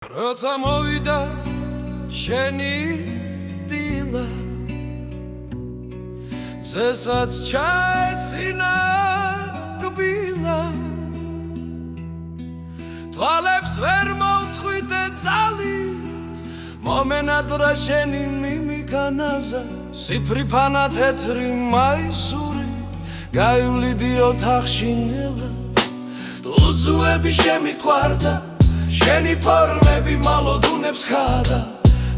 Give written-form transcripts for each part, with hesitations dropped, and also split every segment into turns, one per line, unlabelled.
როცა მოვიდა შენი დილა მზესაც ჩაეცინა კბილა თვალებს ვერ მოვწყვიტე ძალით მომენატრა შენი მიმიქანაზა სიფრი ფანა თეთრი მაისური გაივლიდი ოთახში ნელა უძუები შემიყვარდა შენი ფორმები მალოდუნებს ხადა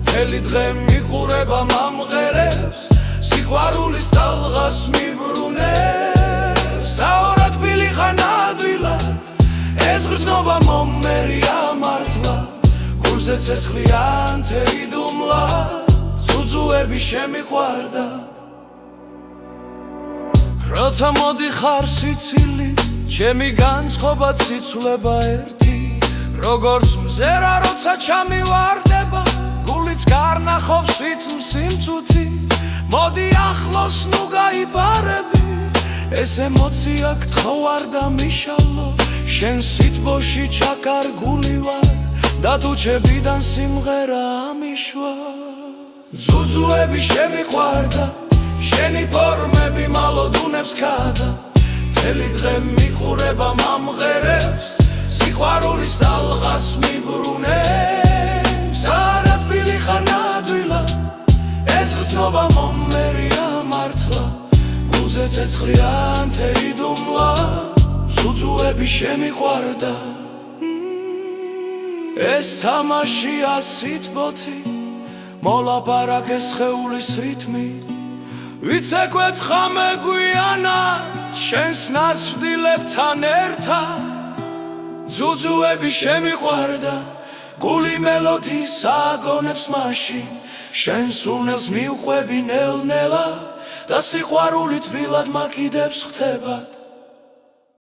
მთელი დღე მიყურება მომღერებს სიყვარულის ტალღას მიბრუნებს საორად ბილი ხან ადვილად ეს გრძნობა მომერია მართლა გულზე ცეცხლიან თერი დუმლა უძუები შემიყვარდა როცა მოდიხარ სიცილით ჩემი განწყობა ციცვლება ერთი როგორც მზერა როცა ჩამივარდება გულიც გარნახობს სიმწუთი მოდი ახლოს ნუ გაიბარები ეს ემოცია გთხოვარ და მიშალო შენ სიტბოში ჩაკარგული ვარ და თუ ჩებიდან სიმღერა ამიშვა ზუძუები შემიყვარდა შენი ფორმები მალოდუნებს ხადა მთელი დღე მიყურება მომღერებს სიყვარულის ტალღას მიბრუნებს საორად ბილი ხან ადვილად ეს გრძნობა მომერია მართლა გულზე ცეცხლიან თერი დუმლა ზუძუები შემიყვარდა ეს თამაშია სიტბოთი მოლაპარაკე სხეულის რითმი ვიცეკვეთ ხამე გვიანა შენს ნაცვდილებთან ერთად ზუძუები შემიყვარდა გული მელოდიის აგონებს მაშინ შენ სუნელს მივყვები ნელ-ნელა და სიყვარული თბილად მაკიდებს ხდებათ